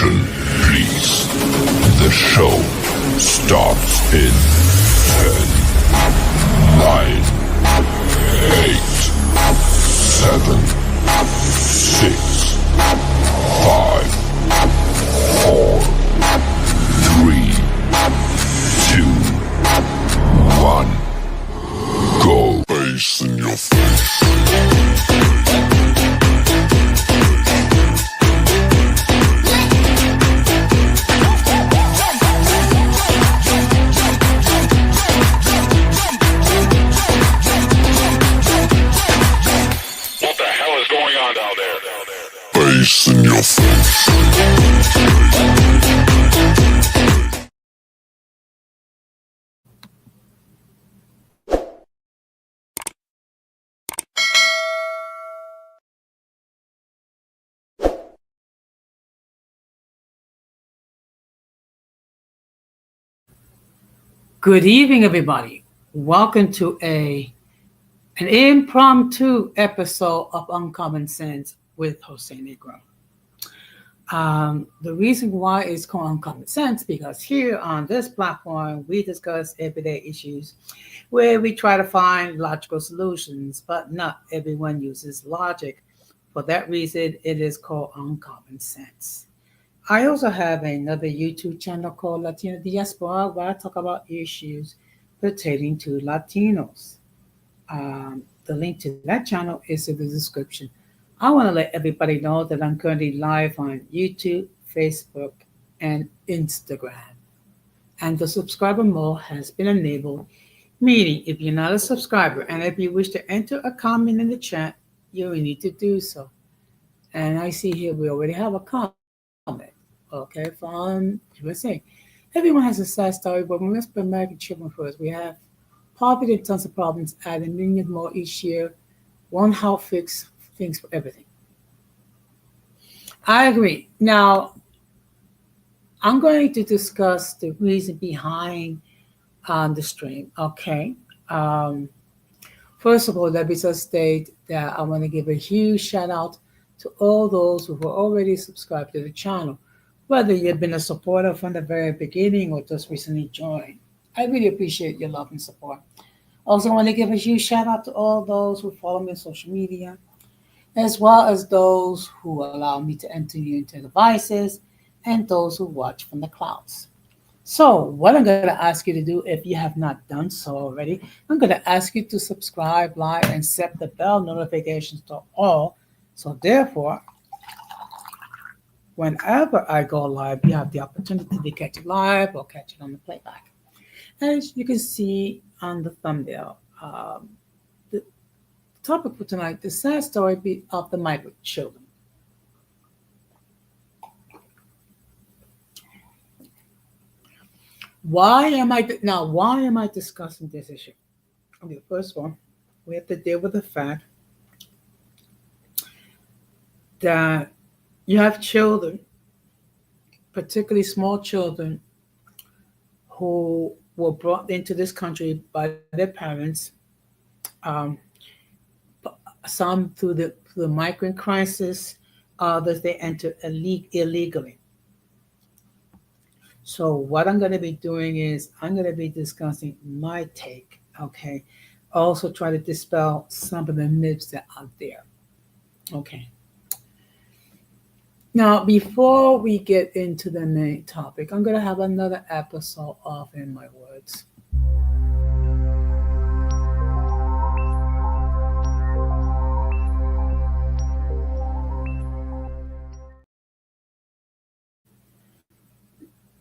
Attention, please. The show starts in 10, 9, 8, 7, 6, 5, 4, 3, 2, 1. Go. Face in your face. Face in your face. Good evening, everybody. Welcome to an impromptu episode of Uncommon Sense with Jose Negro. The reason why it's called Uncommon Sense because here on this platform we discuss everyday issues where we try to find logical solutions, but not everyone uses logic. For that reason, it is called Uncommon Sense. I also have another YouTube channel called Latina Diaspora where I talk about issues pertaining to Latinos. The link to that channel is in the description. I want to let everybody know that I'm currently live on YouTube, Facebook, and Instagram. And the subscriber mode has been enabled, meaning if you're not a subscriber and if you wish to enter a comment in the chat, you will need to do so. And I see here we already have a comment. Okay, from USA. Everyone has a sad story, but we must put American children first. We have poverty and tons of problems, adding millions more each year. One health fix things for everything. I agree. Now, I'm going to discuss the reason behind the stream. Okay. First of all, let me just state that I want to give a huge shout out to all those who were already subscribed to the channel, whether you've been a supporter from the very beginning or just recently joined. I really appreciate your love and support. Also, I want to give a huge shout out to all those who follow me on social media, as well as those who allow me to enter you into devices and those who watch from the clouds. So, what I'm going to ask you to do, if you have not done so already, I'm going to ask you to subscribe, like, and set the bell notifications to all. So, therefore, whenever I go live, you have the opportunity to catch it live or catch it on the playback. As you can see on the thumbnail, the topic for tonight, the sad story of the migrant children. Why am I discussing this issue? Okay, first of all, we have to deal with the fact that you have children, particularly small children, who were brought into this country by their parents, some through the migrant crisis, others they entered illegally. So what I'm going to be doing is I'm going to be discussing my take, okay? Also try to dispel some of the myths that are there, okay? Now, before we get into the main topic, I'm going to have another episode of In My Words.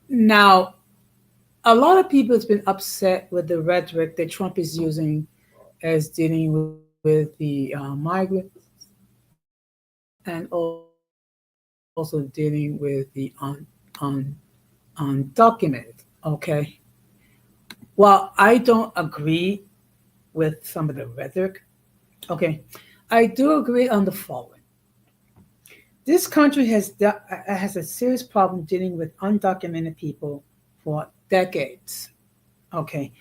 Now, a lot of people have been upset with the rhetoric that Trump is using as dealing with the migrants and also dealing with the undocumented, okay? Well, I don't agree with some of the rhetoric, okay? I do agree on the following. This country has a serious problem dealing with undocumented people for decades, okay?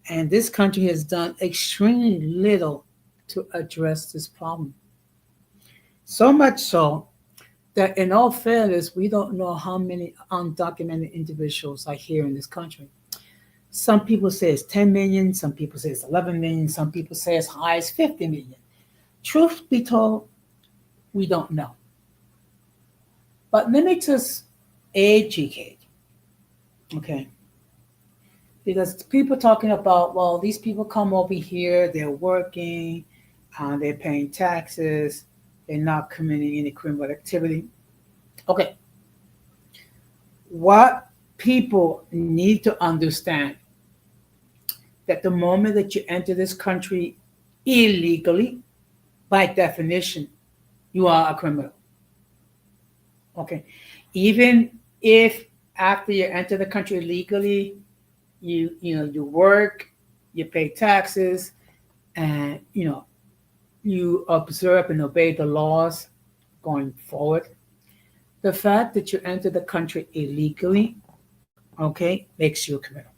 And this country has done extremely little to address this problem. So much so that in all fairness, we don't know how many undocumented individuals are here in this country. Some people say it's 10 million, some people say it's 11 million, some people say as high as 50 million. Truth be told, we don't know. But let me just educate, okay? Because people talking about, well, these people come over here, they're working, they're paying taxes, they're not committing any criminal activity. Okay, what people need to understand that the moment that you enter this country illegally, by definition, you are a criminal. Okay, even if after you enter the country legally, you work, you pay taxes, and you observe and obey the laws going forward. The fact that you enter the country illegally, okay, makes you a criminal.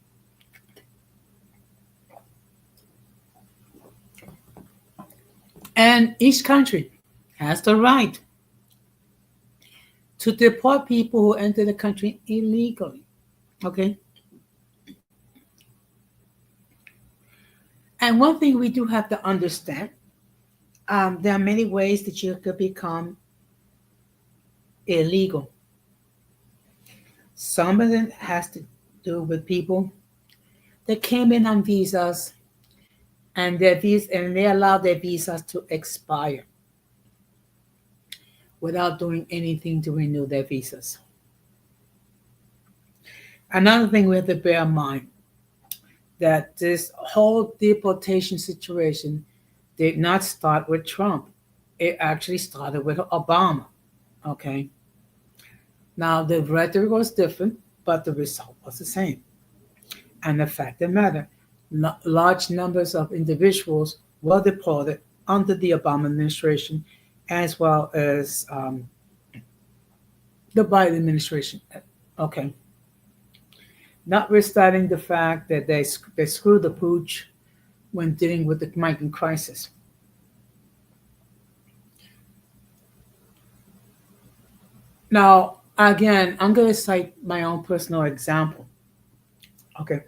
And each country has the right to deport people who enter the country illegally. Okay. And one thing we do have to understand, there are many ways that you could become illegal. Some of it has to do with people that came in on visas and they allow their visas to expire without doing anything to renew their visas. Another thing we have to bear in mind that this whole deportation situation did not start with Trump. It actually started with Obama. Okay. Now the rhetoric was different, but the result was the same. And the fact of the matter, large numbers of individuals were deported under the Obama administration, as well as the Biden administration. Okay. Notwithstanding the fact that they screwed the pooch when dealing with the migrant crisis. Now, again, I'm going to cite my own personal example. Okay.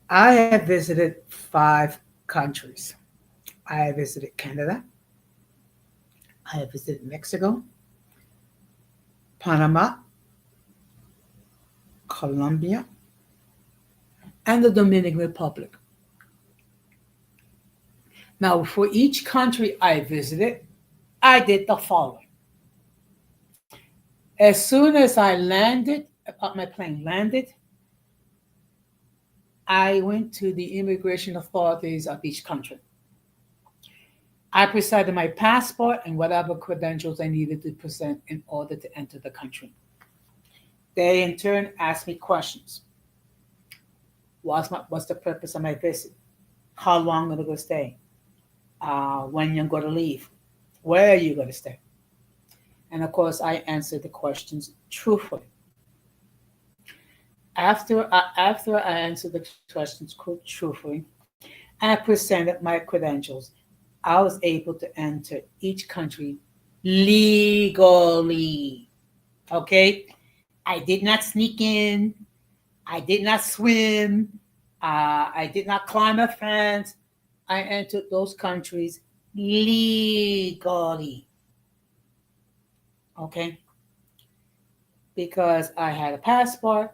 I have visited 5 countries. I have visited Canada. I have visited Mexico, Panama, Colombia, and the Dominican Republic. Now, for each country I visited, I did the following. As soon as my plane landed, I went to the immigration authorities of each country. I presented my passport and whatever credentials I needed to present in order to enter the country. They in turn asked me questions. What's the purpose of my visit? How long am I going to stay? When you're going to leave? Where are you going to stay? And of course, I answered the questions truthfully. After I answered the questions truthfully, I presented my credentials. I was able to enter each country legally. Okay? I did not sneak in. I did not swim. I did not climb a fence. I entered those countries legally. Okay? Because I had a passport,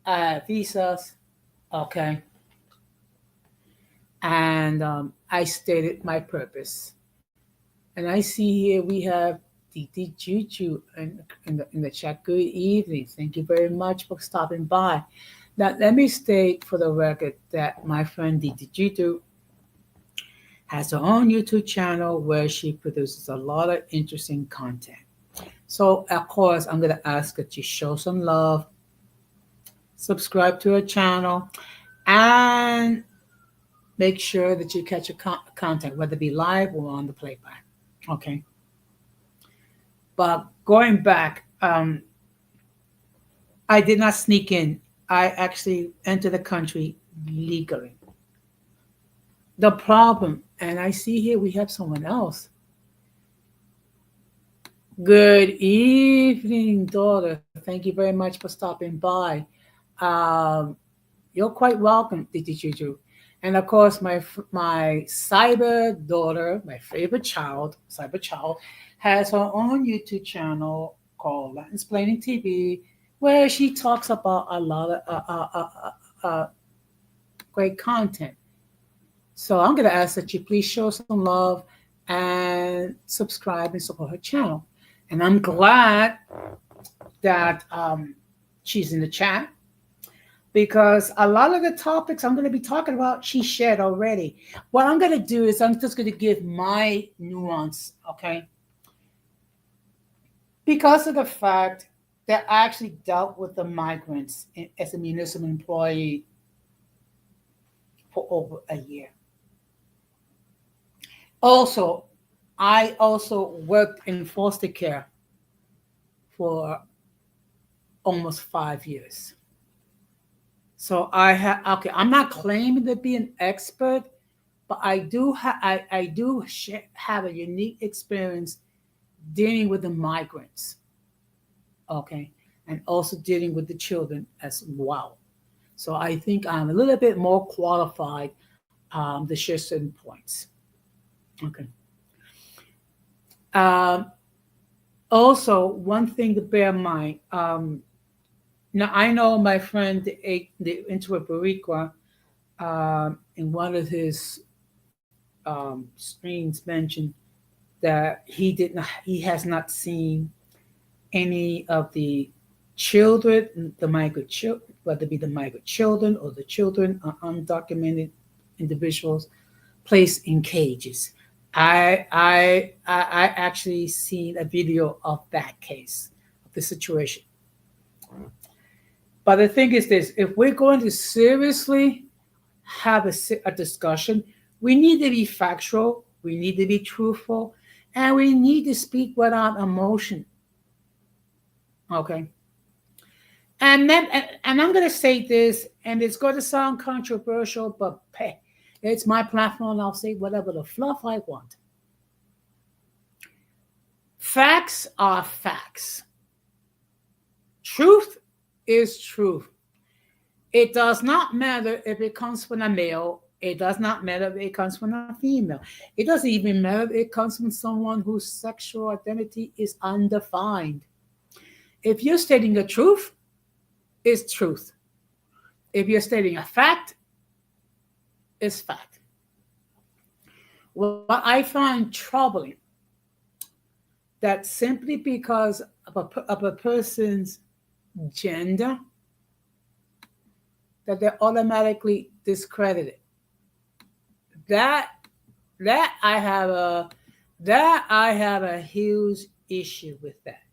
I had visas, okay? And I stated my purpose. And I see here we have Didi Juju in the chat. Good evening. Thank you very much for stopping by. Now, let me state for the record that my friend Didi Juju has her own YouTube channel where she produces a lot of interesting content. So, of course, I'm going to ask that you show some love, subscribe to her channel, and make sure that you catch her content, whether it be live or on the playback. Okay. But going back, I did not sneak in. I actually entered the country legally. The problem, and I see here we have someone else. Good evening, daughter. Thank you very much for stopping by. Um, you're quite welcome, Titi Juju. And of course, my cyber daughter, my favorite child, cyber child, has her own YouTube channel called Latin Explaining TV, where she talks about a lot of great content. So I'm going to ask that you please show some love and subscribe and support her channel. And I'm glad that she's in the chat because a lot of the topics I'm going to be talking about, she shared already. What I'm going to do is I'm just going to give my nuance, okay? Because of the fact that I actually dealt with the migrants as a municipal employee for over a year. Also, I also worked in foster care for almost 5 years. So I have okay. I'm not claiming to be an expert, but I do have a unique experience dealing with the migrants. Okay, and also dealing with the children as well. So I think I'm a little bit more qualified to share certain points. Okay. Um, Also, one thing to bear in mind. Now I know my friend the Inter in one of his screens mentioned that he has not seen any of the children, the migrant children, whether it be the migrant children or the children are undocumented individuals placed in cages. I actually seen a video of that case, of the situation. But the thing is this: if we're going to seriously have a discussion, we need to be factual, we need to be truthful, and we need to speak without emotion. Okay. And I'm going to say this, and it's going to sound controversial, but hey, it's my platform. I'll say whatever the fluff I want. Facts are facts. Truth is truth. It does not matter if it comes from a male. It does not matter if it comes from a female. It doesn't even matter if it comes from someone whose sexual identity is undefined. If you're stating the truth, it's truth. If you're stating a fact, it's fact. What I find troubling that simply because of a person's gender, that they're automatically discredited. That that I have a huge issue with that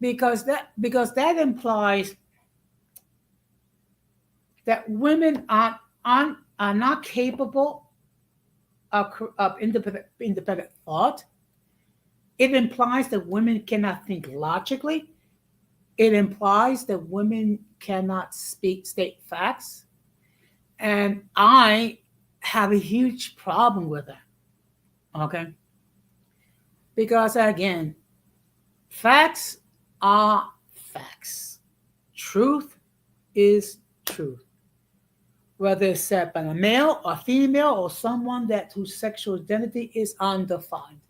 because that implies that women are not capable of independent thought. It implies that women cannot think logically. It implies that women cannot state facts. And I have a huge problem with that. Okay. Because again, facts are facts. Truth is truth. Whether it's said by a male or female or someone that whose sexual identity is undefined.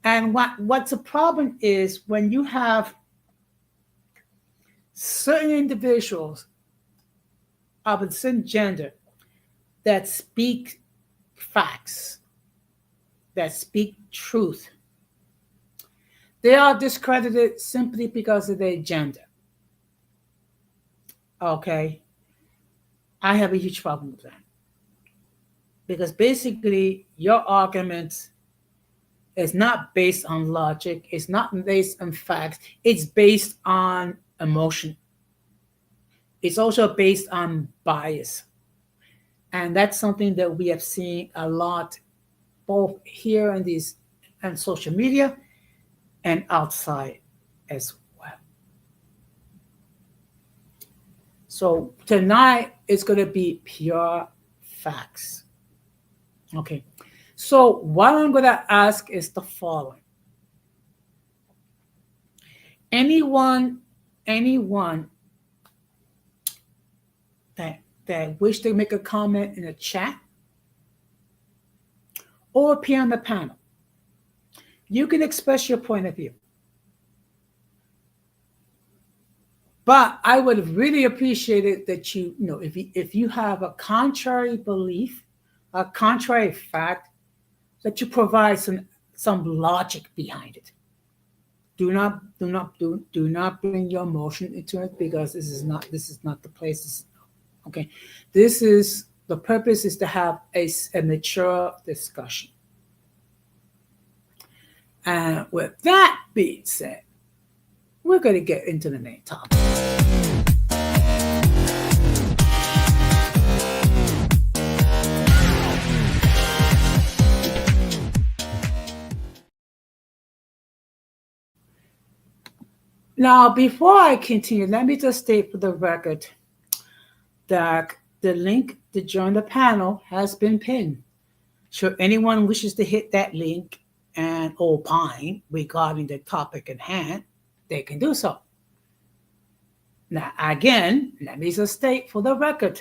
And what's a problem is when you have certain individuals of a certain gender that speak facts, that speak truth, they are discredited simply because of their gender. Okay? I have a huge problem with that. Because basically, your argument is not based on logic, it's not based on facts, it's based on emotion. It's also based on bias. And that's something that we have seen a lot both here in these and social media and outside as well. So tonight is going to be pure facts. Okay. So what I'm going to ask is the following. Anyone that wish to make a comment in the chat or appear on the panel, you can express your point of view. But I would really appreciate it that if you have a contrary belief, a contrary fact, that you provide some logic behind it. Do not bring your emotion into it, because this is not the place. Okay, the purpose is to have a mature discussion. And with that being said, we're going to get into the main topic. Now, before I continue, let me just state for the record that the link to join the panel has been pinned. Should anyone wishes to hit that link and opine regarding the topic at hand, they can do so. Now, again, let me just state for the record,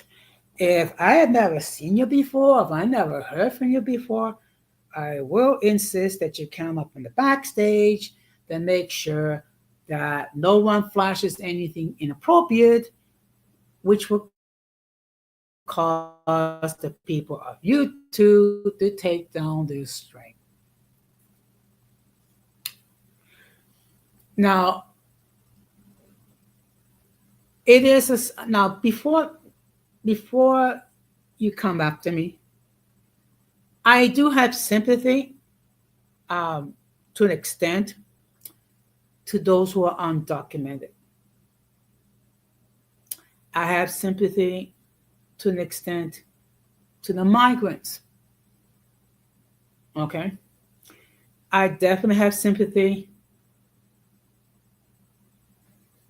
if I have never seen you before, if I never heard from you before, I will insist that you come up in the backstage, then make sure that no one flashes anything inappropriate, which will cause the people of YouTube to take down their stream. Now, before you come after me, I do have sympathy to an extent to those who are undocumented. I have sympathy to an extent to the migrants. Okay? I definitely have sympathy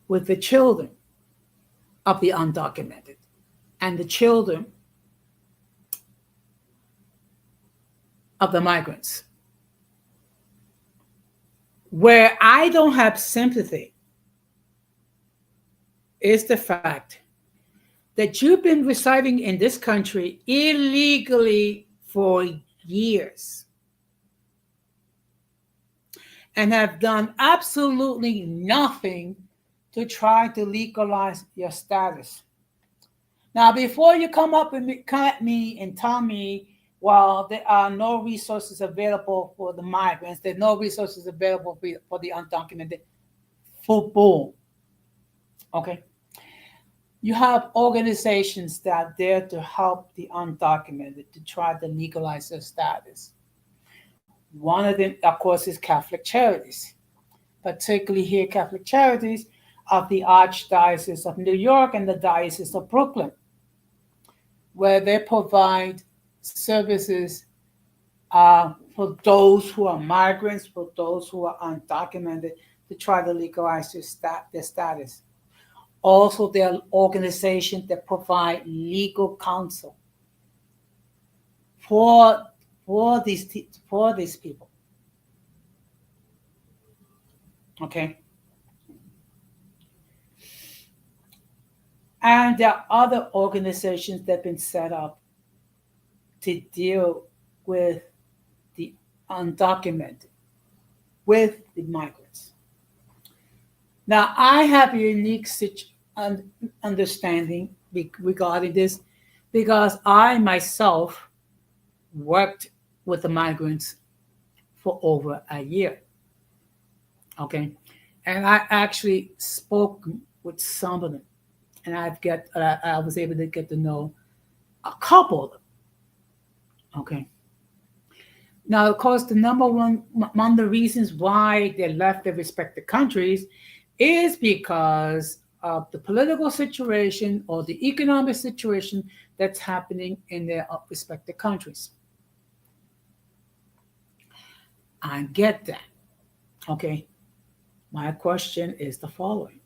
with the children of the undocumented and the children of the migrants. Where I don't have sympathy is the fact that you've been residing in this country illegally for years and have done absolutely nothing to try to legalize your status. Now, before you come up and come at me and tell me, well, there are no resources available for the migrants, there are no resources available for the undocumented, football. Okay? You have organizations that are there to help the undocumented to try to legalize their status. One of them, of course, is Catholic Charities, particularly here Catholic Charities of the Archdiocese of New York and the Diocese of Brooklyn, where they provide services for those who are migrants, for those who are undocumented, to try to legalize their status. Also, there are organizations that provide legal counsel for these people. Okay. And there are other organizations that have been set up to deal with the undocumented, with the migrants. Now, I have a unique understanding regarding this because I myself worked with the migrants for over a year. Okay. And I actually spoke with some of them. And I was able to get to know a couple of them. Okay. Now, of course, the number one, among the reasons why they left their respective countries is because of the political situation or the economic situation that's happening in their respective countries. I get that. Okay. My question is the following.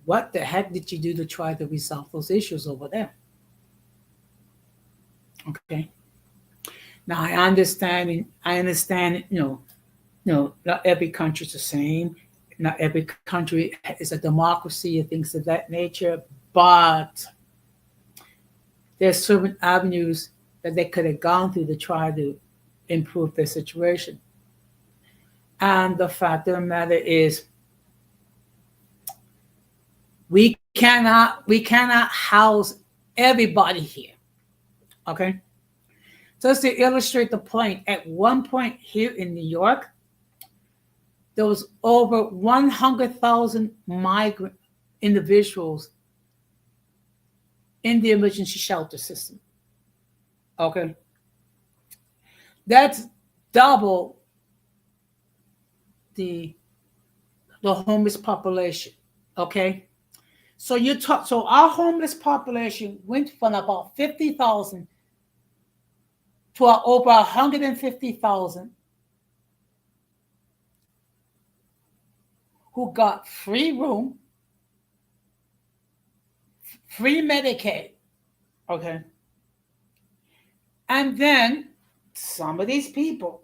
What the heck did you do to try to resolve those issues over there? Okay. Now I understand, No, not every country is the same. Not every country is a democracy and things of that nature. But there's certain avenues that they could have gone through to try to improve their situation. And the fact of the matter is, we cannot house everybody here. Okay, just to illustrate the point, at one point here in New York, there was over 100,000 migrant individuals in the emergency shelter system. Okay, that's double the the homeless population. Okay, so so our homeless population went from about 50,000 to over 150,000 who got free room, free Medicaid. Okay, and then some of these people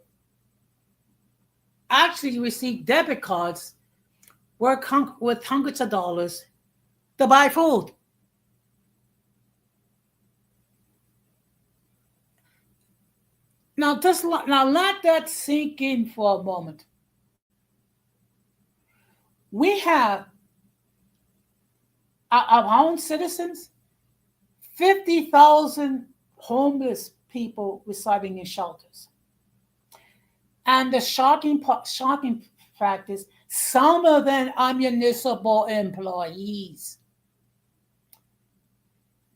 actually received debit cards with hundreds of dollars to buy food. Now let that sink in for a moment. We have our own citizens, 50,000 homeless people residing in shelters. And the shocking fact is, some of them are municipal employees.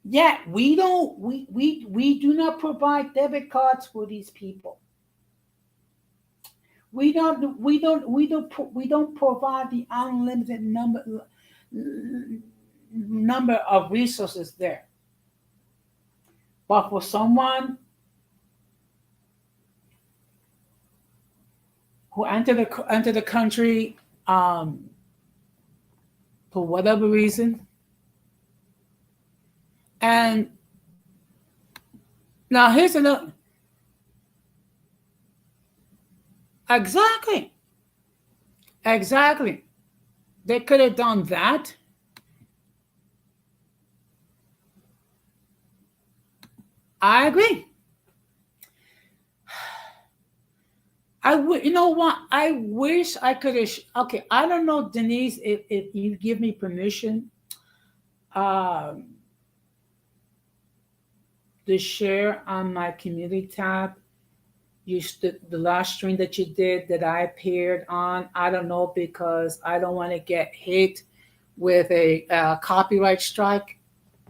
Yet we do not provide debit cards for these people. We don't provide the unlimited number of resources there. But for someone who entered the country for whatever reason, and now here's another. Exactly. They could have done that. I agree. You know what? I wish I could have. Okay, I don't know, Denise, if you give me permission to share on my community tab. The last stream that you did that I appeared on. I don't know, because I don't want to get hit with a copyright strike.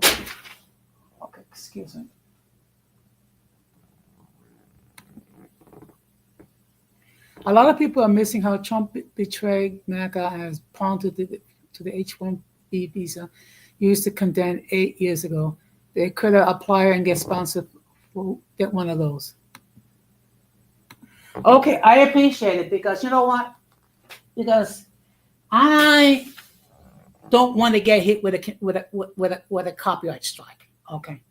Okay, excuse me. A lot of people are missing how Trump betrayed MAGA as pawned to the H-1B visa used to condemn 8 years ago. They could have applied and get sponsored for get one of those. Okay, I appreciate it, because you know what? Because I don't want to get hit with a copyright strike. Okay.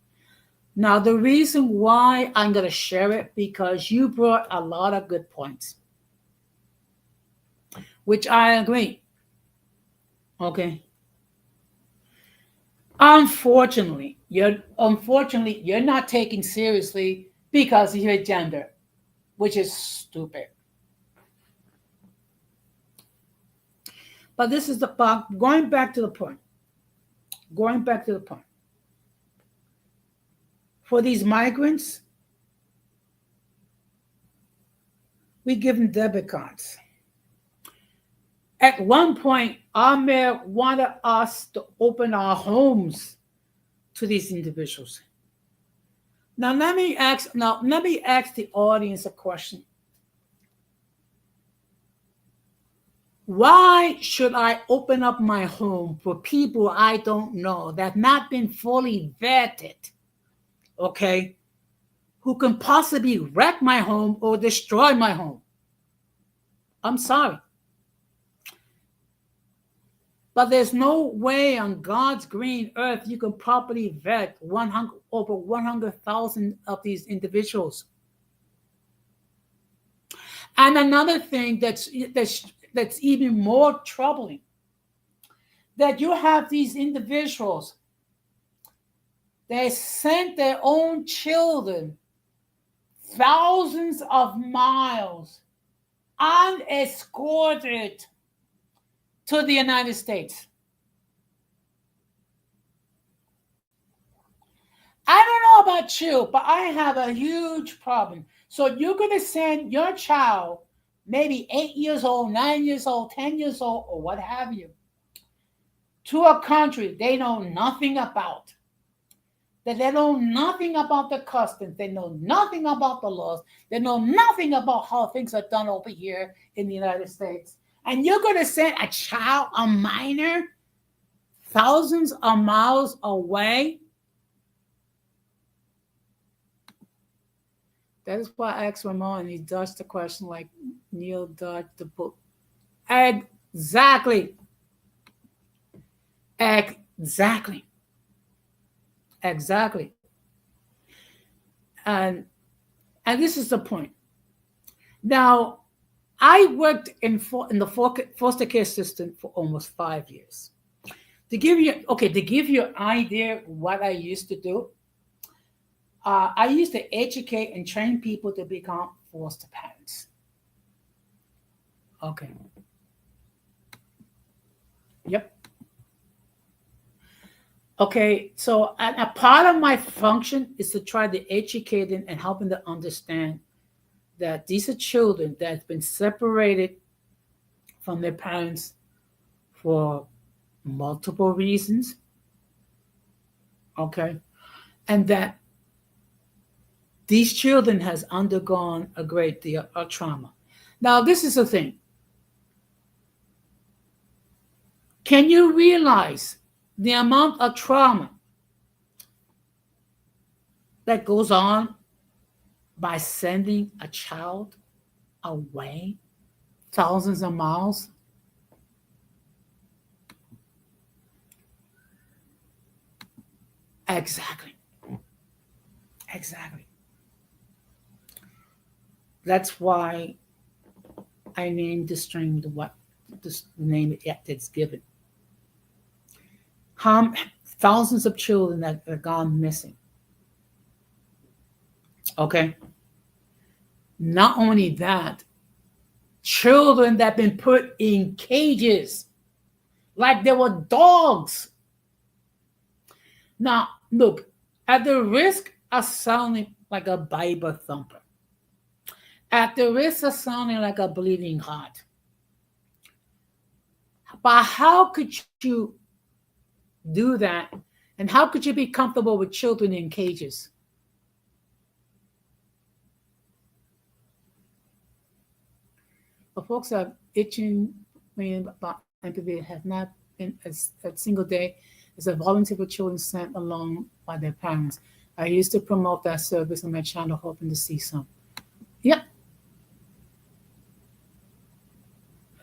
Now the reason why I'm going to share it, because you brought a lot of good points, which I agree. Okay. Unfortunately, you're not taken seriously because of your gender, which is stupid. But this is going back to the point. For these migrants, we give them debit cards. At one point, our mayor wanted us to open our homes to these individuals. Now let me ask the audience a question. Why should I open up my home for people I don't know, that have not been fully vetted, okay, who can possibly wreck my home or destroy my home? I'm sorry. But there's no way on God's green earth you can properly vet over 100,000 of these individuals. And another thing that's even more troubling, that you have these individuals, they sent their own children thousands of miles unescorted to the United States. I don't know about you, but I have a huge problem. So you're going to send your child, maybe 8 years old, 9 years old, 10 years old, or what have you, to a country they know nothing about. That they know nothing about the customs, they know nothing about the laws, they know nothing about how things are done over here in the United States. And you're going to send a child, a minor, thousands of miles away? That is why I asked Ramon, and he dodged the question like Neil dodged the book. Exactly. Exactly. Exactly. And this is the point. Now, I worked in the foster care system for almost 5 years. To give you an idea what I used to do, I used to educate and train people to become foster parents. Okay. Yep. Okay, so a part of my function is to try to educate them and help them to understand that these are children that have been separated from their parents for multiple reasons. Okay, and that these children has undergone a great deal of trauma. Now, this is the thing. Can you realize the amount of trauma that goes on by sending a child away thousands of miles? Exactly. Exactly. That's why I named the stream the name it's given. Thousands of children that are gone missing. Okay. Not only that, children that have been put in cages like they were dogs. Now, look, at the risk of sounding like a Bible thumper, at the risk of sounding like a bleeding heart, but how could you do that? And how could you be comfortable with children in cages? The folks are itching me about empathy have not been a single day as a volunteer for children sent along by their parents. I used to promote that service on my channel, hoping to see some. Yep.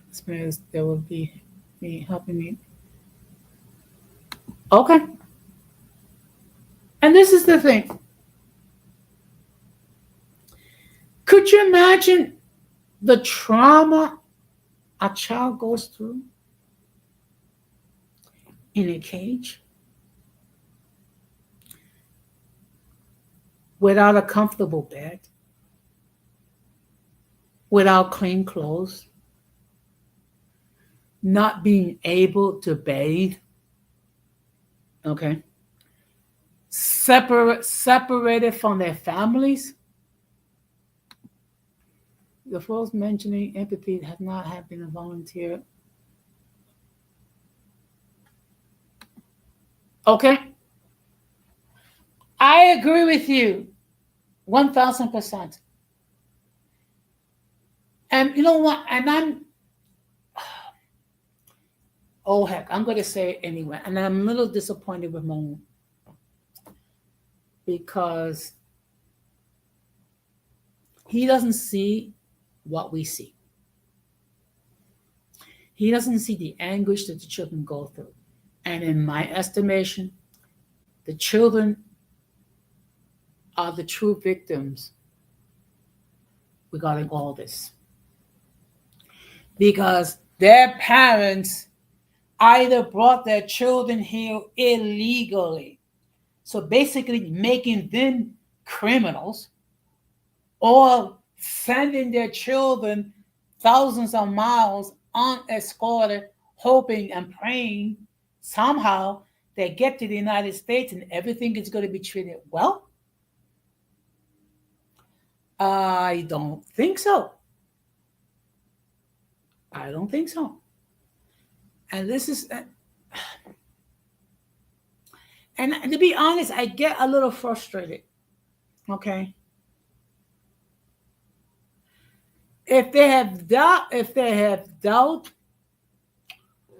Experience there will be me helping me. Okay. And this is the thing. Could you imagine the trauma a child goes through in a cage without a comfortable bed, without clean clothes, not being able to bathe? Okay. Separated from their families? The folks mentioning empathy have not have been a volunteer. Okay. I agree with you 1000%. And you know what? And oh heck, I'm going to say it anyway. And I'm a little disappointed with Moon because he doesn't see what we see. He doesn't see the anguish that the children go through. And in my estimation, the children are the true victims regarding all this. because their parents either brought their children here illegally, so basically making them criminals, or sending their children thousands of miles unescorted, hoping and praying somehow they get to the United States and everything is going to be treated well? I don't think so. I don't think so. And this is, and to be honest, I get a little frustrated. Okay, if they have doubt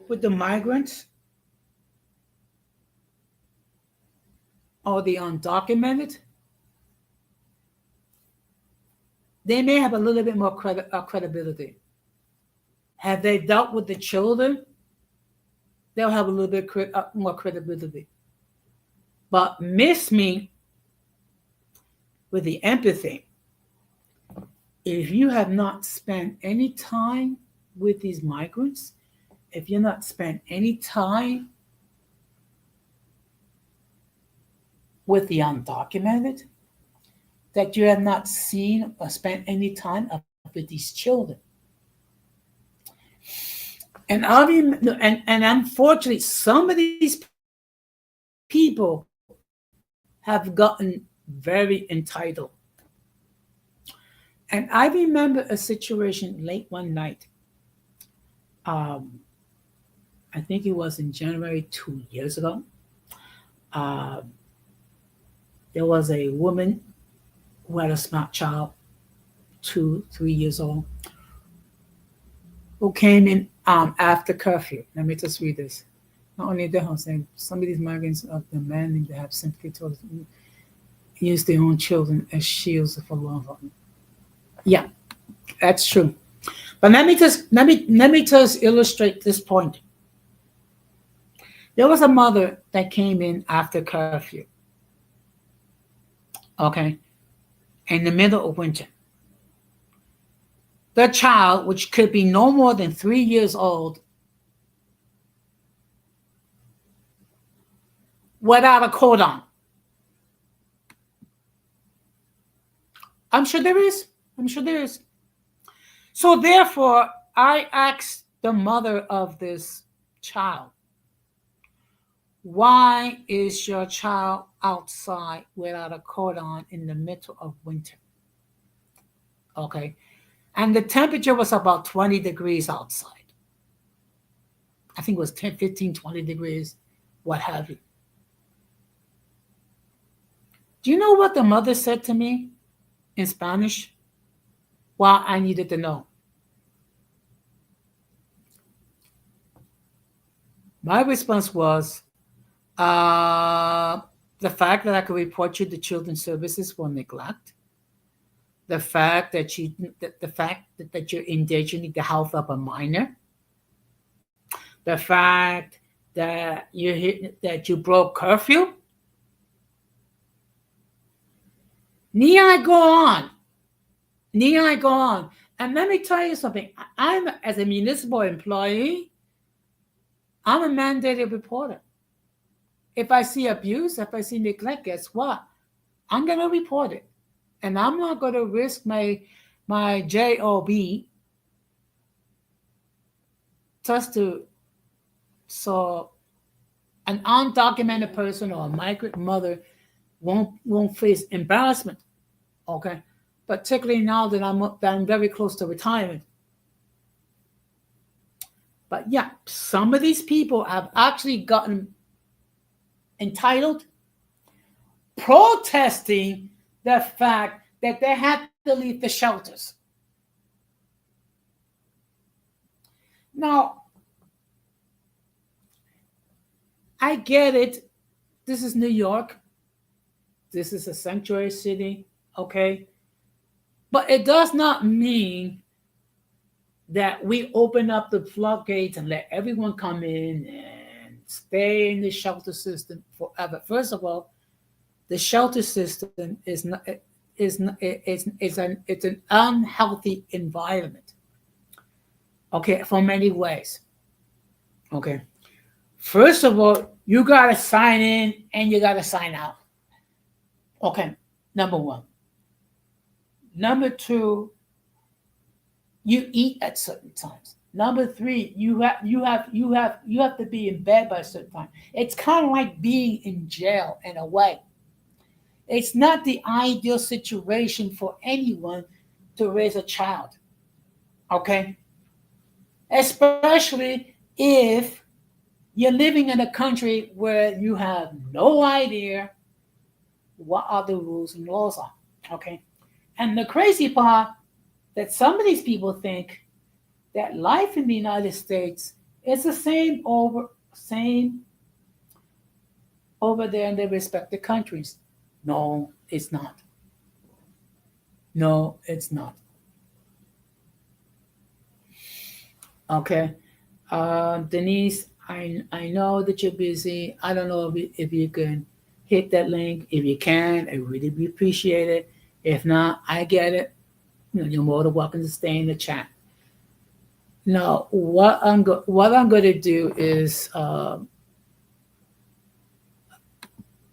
with the migrants or the undocumented, they may have a little bit more credibility. Have they dealt with the children? They'll have a little bit more credibility. But miss me with the empathy. If you have not spent any time with these migrants, if you're not spent any time with the undocumented, that you have not seen or spent any time with these children. And unfortunately, some of these people have gotten very entitled. And I remember a situation late one night. I think it was in January 2 years ago. There was a woman who had a smart child, 2, 3 years old, who came in after curfew. Let me just read this. Not only that, I'm saying some of these migrants are demanding to have sympathy towards use their own children as shields for law enforcement. Yeah, that's true. But let me just illustrate this point. There was a mother that came in after curfew. Okay, in the middle of winter. The child, which could be no more than 3 years old, without a coat on. I'm sure there is. So therefore, I asked the mother of this child, why is your child outside without a coat on in the middle of winter? Okay. And the temperature was about 20 degrees outside. I think it was 10, 15, 20 degrees, what have you. Do you know what the mother said to me in Spanish? Well, I needed to know. My response was, the fact that I could report you to Children's Services for neglect, the fact that you're endangering the health of a minor, the fact that you broke curfew. Need I go on? And let me tell you something. I'm, as a municipal employee, I'm a mandated reporter. If I see abuse, if I see neglect, guess what? I'm going to report it. And I'm not going to risk my job so an undocumented person or a migrant mother won't face embarrassment. Okay, particularly now that I'm very close to retirement. But yeah, some of these people have actually gotten entitled, protesting the fact that they had to leave the shelters. Now, I get it. This is New York. This is a sanctuary city, okay? But it does not mean that we open up the floodgates and let everyone come in and stay in the shelter system forever. First of all, the shelter system is an unhealthy environment. Okay, for many ways. Okay. First of all, you got to sign in and you got to sign out. Okay. Number one. Number two, you eat at certain times. Number three, you have to be in bed by a certain time. It's kind of like being in jail in a way. It's not the ideal situation for anyone to raise a child. Okay? Especially if you're living in a country where you have no idea what are the rules and laws are. Okay? And the crazy part that some of these people think that life in the United States is the same over there in their respective countries. No, it's not. No, it's not. Okay. Denise, I know that you're busy. I don't know if you can hit that link. If you can, I really be appreciate it. If not, I get it. You're more than welcome to stay in the chat. Now, what I'm going to do is I'm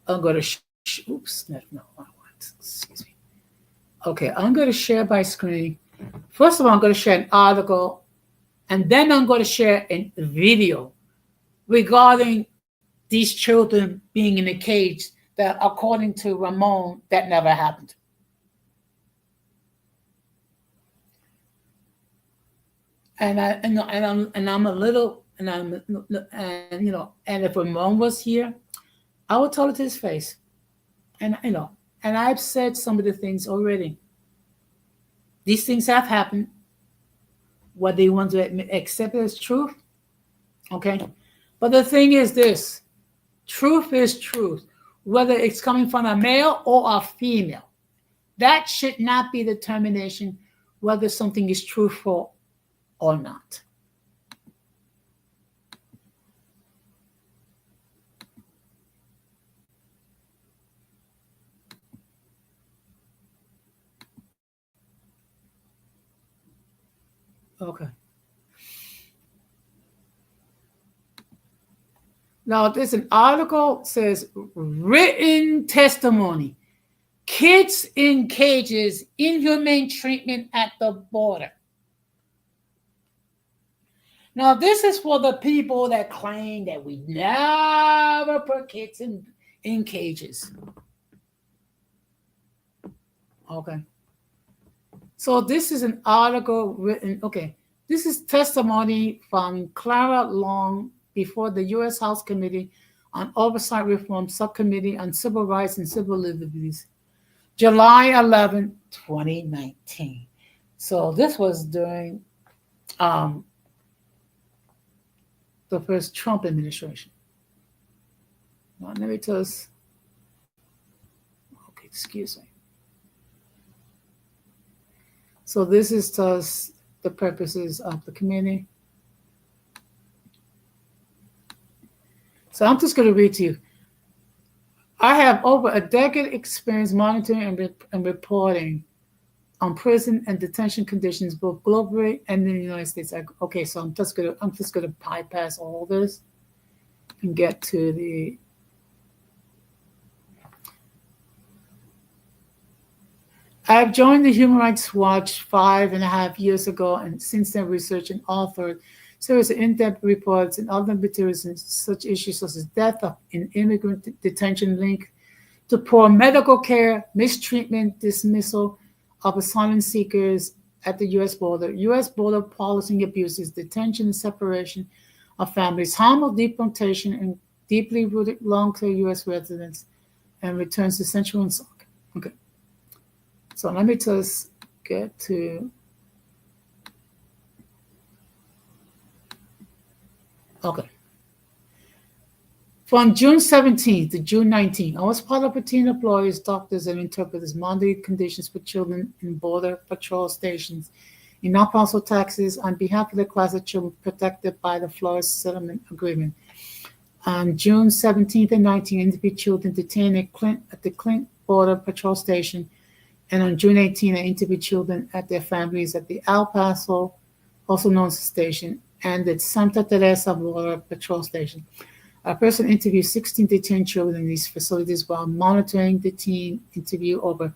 going to oops, no, I want. Excuse me. Okay, I'm going to share my screen. First of all, I'm going to share an article, and then I'm going to share a video regarding these children being in a cage that, according to Ramon, that never happened. I'm a little and if Ramon was here, I would tell it to his face, and I've said some of the things already. These things have happened. Whether you want to accept it as truth, okay. But the thing is this: truth is truth, whether it's coming from a male or a female. That should not be the determination whether something is truthful or not. Okay. Now, there's an article says written testimony. Kids in cages, inhumane treatment at the border. Now, this is for the people that claim that we never put kids in cages. Okay. So this is an article written, okay. This is testimony from Clara Long before the U.S. House Committee on Oversight Reform Subcommittee on Civil Rights and Civil Liberties, July 11, 2019. So this was during the first Trump administration. Now, let me tell us. Okay, excuse me. So this is just the purposes of the committee. So I'm just going to read to you. I have over a decade experience monitoring and reporting on prison and detention conditions both globally and in the United States. Okay, so I'm just gonna bypass all this and get to the. I've joined the Human Rights Watch 5.5 years ago, and since then researched and authored series of in-depth reports and other materials in such issues as death in immigrant detention linked to poor medical care, mistreatment, dismissal of asylum seekers at the U.S. border, U.S. border policy abuses, detention and separation of families, harm of deportation and deeply rooted long-term U.S. residents, and returns to Central and South. Okay. So let me just get to. Okay. From June 17th to June 19th, I was part of a team of lawyers, doctors, and interpreters monitoring conditions for children in border patrol stations in El Paso, Texas, on behalf of the class of children protected by the Flores Settlement Agreement. On June 17th and 19th, interviewed children detained at the Clint Border Patrol Station. And on June 18th, I interviewed children at their families at the El Paso also known as station, and the Santa Teresa Border Patrol Station. A person interviewed 16 detained children in these facilities while monitoring the teen interview over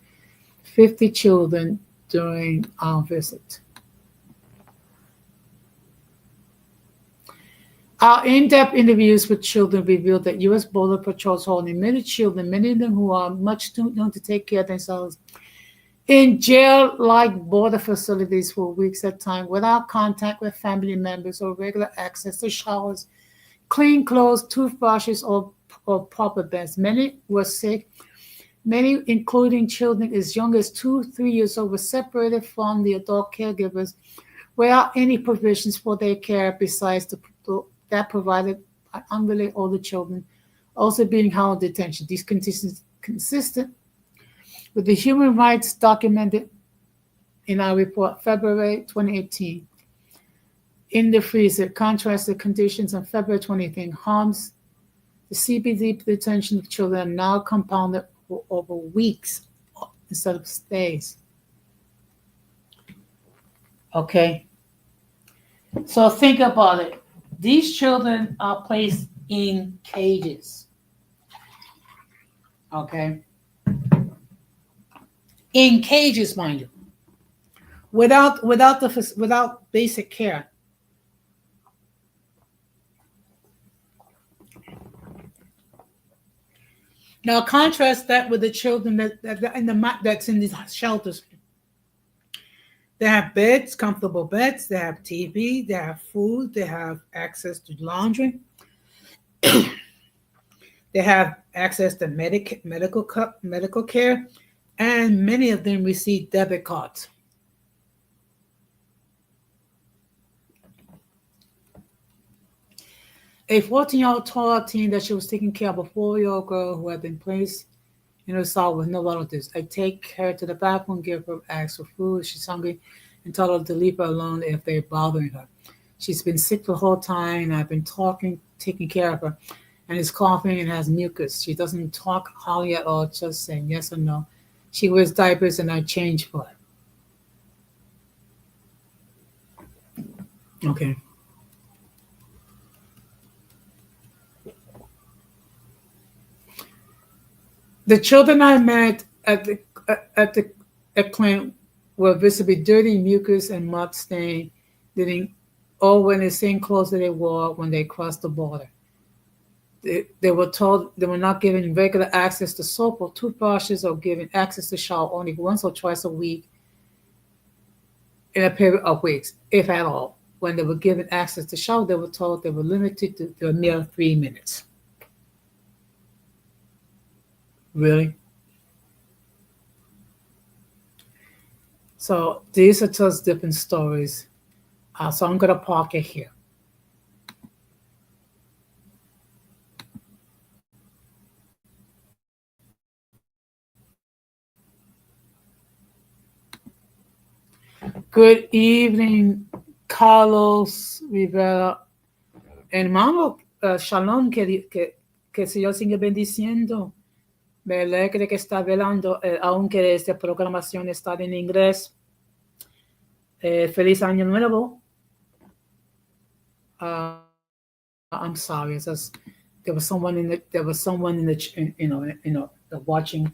50 children during our visit. Our in-depth interviews with children revealed that U.S. Border Patrols hold many children, many of them who are much too young to take care of themselves, in jail-like border facilities for weeks at a time without contact with family members or regular access to showers, clean clothes, toothbrushes, or proper beds. Many were sick. Many, including children as young as 2-3 years old, were separated from the adult caregivers without any provisions for their care besides that provided by unrelated older children, also being held in detention. These conditions consistent with the human rights documented in our report, February 2018. In the freezer, contrast the conditions on February 2018 harms. The CBD detention of children are now compounded for over weeks instead of days. Okay. So think about it. These children are placed in cages. Okay. In cages, mind you, without basic care. Now contrast that with the children that's in these shelters. They have beds, comfortable beds. They have TV. They have food. They have access to laundry. They have access to medical care, and many of them receive debit cards. A 14-year-old tall teen that she was taking care of a 4-year-old girl who had been placed in her cell with no relatives. I take her to the bathroom, give her, ask for food. She's hungry, and tell her to leave her alone if they're bothering her. She's been sick the whole time, and I've been taking care of her, and is coughing and has mucus. She doesn't talk hardly at all, just saying yes or no. She wears diapers, and I change for her. Okay. The children I met at the clinic were visibly dirty, mucus, and mud stained, all wearing the same clothes that they wore when they crossed the border. They were told they were not given regular access to soap or toothbrushes, or given access to shower only once or twice a week in a period of weeks, if at all. When they were given access to shower, they were told they were limited to a mere 3 minutes. Really? So these are just different stories. So I'm going to park it here. Good evening, Carlos Rivera. Hermano, shalom, que el Señor siga bendiciendo. Me alegra que está velando, aunque esta programación está en inglés. Feliz Año Nuevo. I'm sorry. There was someone in the watching.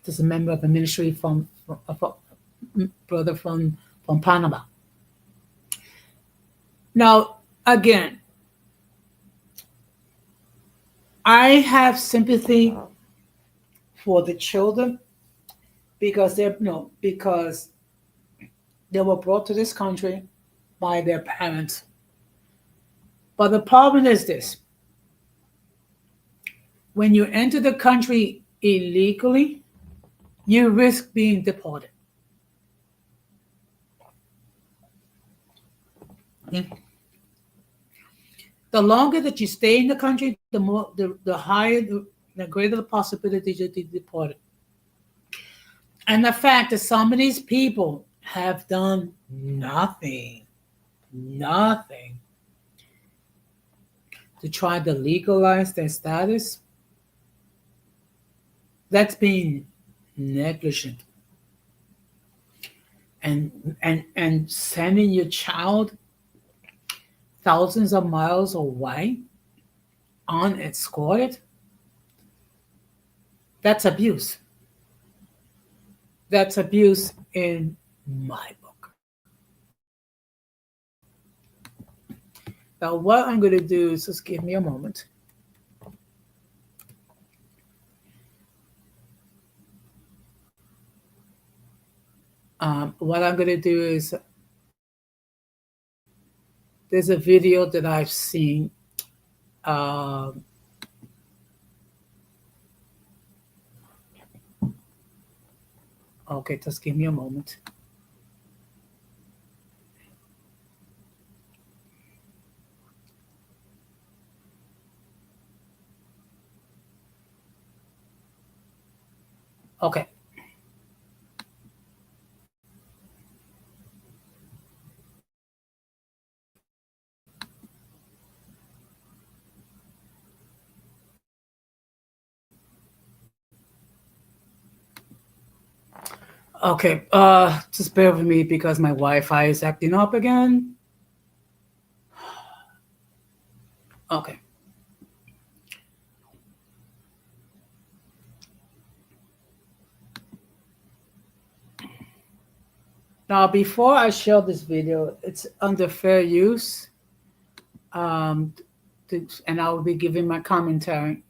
There's a member of the ministry from brother from Panama. Now, again, I have sympathy for the children because they were brought to this country by their parents. But the problem is this: when you enter the country illegally, you risk being deported. The longer that you stay in the country, the higher, the greater the possibility to be deported. And the fact that some of these people have done nothing to try to legalize their status, that's being negligent. and sending your child thousands of miles away unescorted, that's abuse. That's abuse in my book. Now, what I'm going to do is just give me a moment. What I'm going to do is there's a video that I've seen. Okay, just give me a moment. Okay. Okay, just bear with me because my Wi-Fi is acting up again. Okay. Now, before I show this video, it's under fair use, and I will be giving my commentary.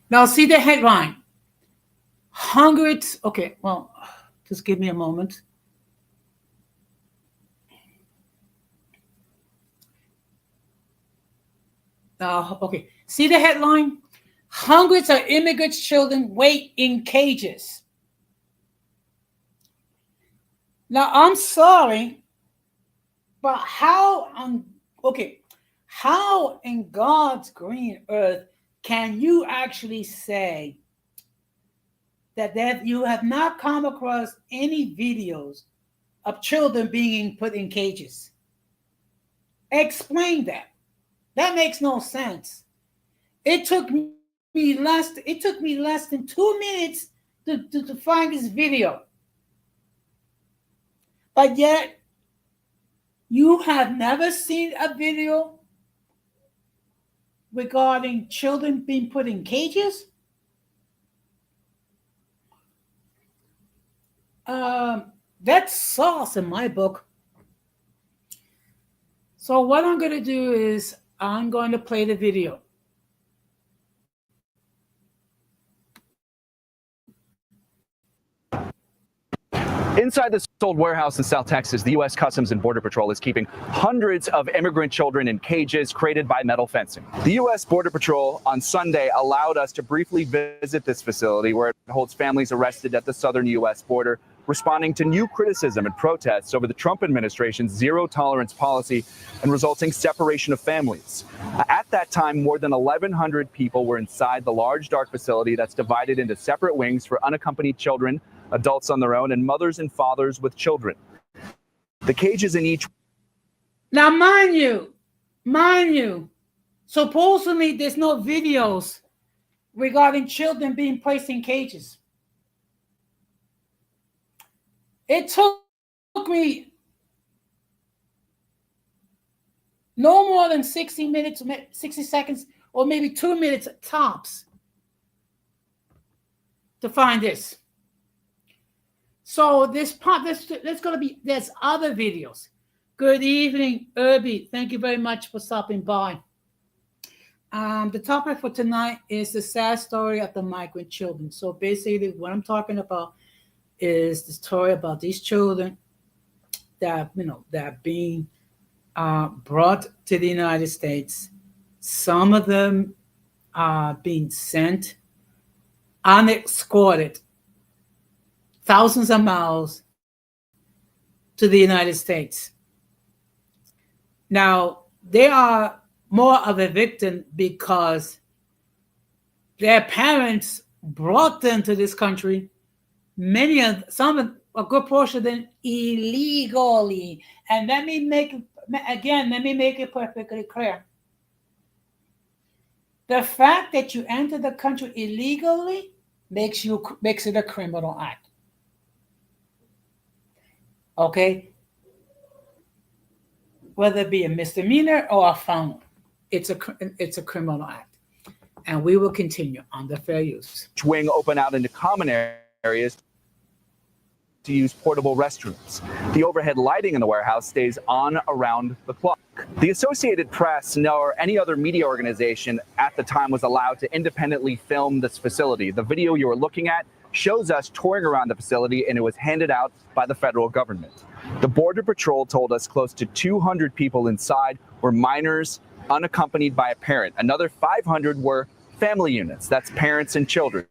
Now, see the headline. Hundreds. Okay, well, just give me a moment. Okay, see the headline? Hundreds of immigrant children wait in cages. Now, I'm sorry, but how in God's green earth can you actually say that you have not come across any videos of children being put in cages? Explain that. That makes no sense. It took me less than 2 minutes to find this video. But yet, you have never seen a video regarding children being put in cages? That's sauce in my book. So what I'm going to do is I'm going to play the video. Inside this old warehouse in South Texas, the U.S. Customs and Border Patrol is keeping hundreds of immigrant children in cages created by metal fencing. The U.S. Border Patrol on Sunday allowed us to briefly visit this facility where it holds families arrested at the southern U.S. border, responding to new criticism and protests over the Trump administration's zero-tolerance policy and resulting separation of families. At that time, more than 1,100 people were inside the large, dark facility that's divided into separate wings for unaccompanied children, adults on their own, and mothers and fathers with children. The cages in each... Now, mind you, supposedly there's no videos regarding children being placed in cages. It took me no more than 60 minutes, 60 seconds, or maybe 2 minutes tops to find this. So there's other videos. Good evening, Irby. Thank you very much for stopping by. The topic for tonight is the sad story of the migrant children. So basically what I'm talking about is the story about these children that are being brought to the United States. Some of them are being sent unescorted thousands of miles to the United States. Now, they are more of a victim because their parents brought them to this country. Some a good portion of them illegally. And let me make it perfectly clear. The fact that you enter the country illegally makes it a criminal act. Okay? Whether it be a misdemeanor or a felony, it's a criminal act. And we will continue on the fair use. Wing open out into common areas to use portable restrooms. The overhead lighting in the warehouse stays on around the clock. The Associated Press, nor any other media organization at the time, was allowed to independently film this facility. The video you are looking at shows us touring around the facility, and it was handed out by the federal government. The Border Patrol told us close to 200 people inside were minors unaccompanied by a parent. Another 500 were family units. That's parents and children.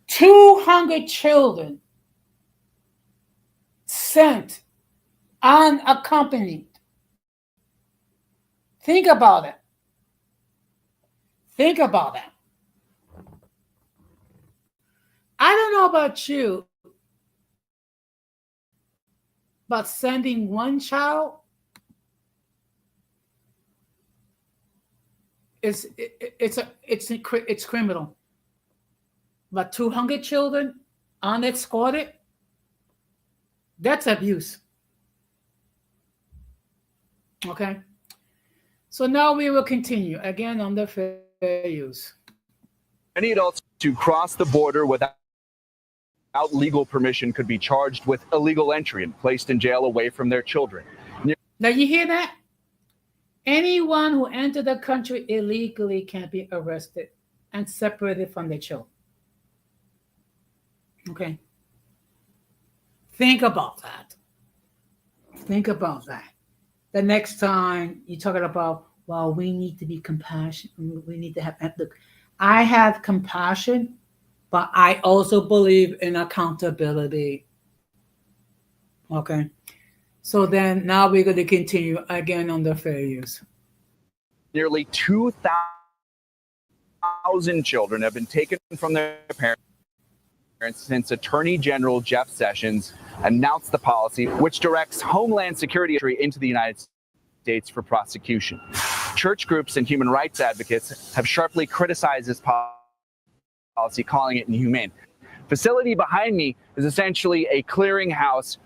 200 children sent unaccompanied. Think about it. Think about it. I don't know about you, but sending one child it's criminal. But 200 children unescorted, that's abuse. Okay. So now we will continue again on the fair use. Any adults to cross the border without legal permission could be charged with illegal entry and placed in jail away from their children. Now you hear that? Anyone who entered the country illegally can be arrested and separated from their children. Okay. Think about that. Think about that. The next time you're talking about, well, we need to be compassionate. We need to have, look, I have compassion, but I also believe in accountability. Okay. So then now we're going to continue again on the fair use. Nearly 2,000 children have been taken from their parents since Attorney General Jeff Sessions announced the policy, which directs Homeland Security entry into the United States for prosecution. Church groups and human rights advocates have sharply criticized this policy, calling it inhumane. Facility behind me is essentially a clearinghouse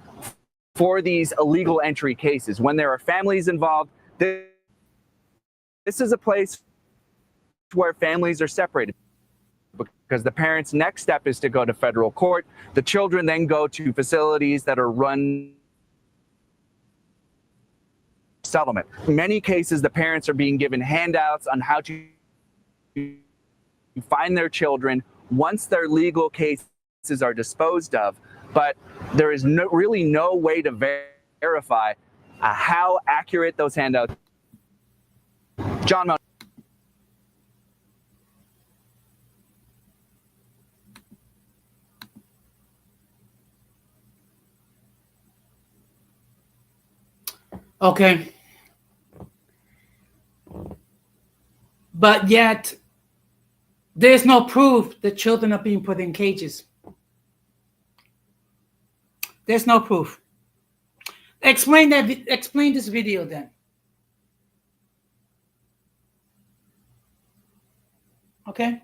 for these illegal entry cases. When there are families involved, this is a place where families are separated, because the parents' next step is to go to federal court. The children then go to facilities that are run settlement. In many cases, the parents are being given handouts on how to find their children once their legal cases are disposed of, but there is really no way to verify how accurate those handouts. John Mount. Okay. But yet, there's no proof that children are being put in cages. There's no proof. Explain this video then. Okay?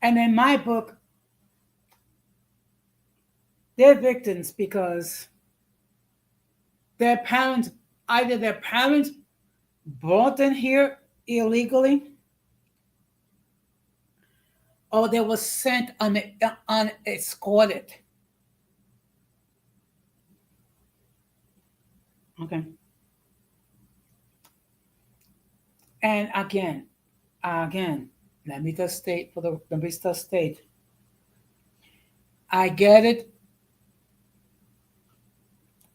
And in my book, they're victims because their parents, either their parents brought them here illegally, or they were sent unescorted. Okay. And again, let me just state I get it.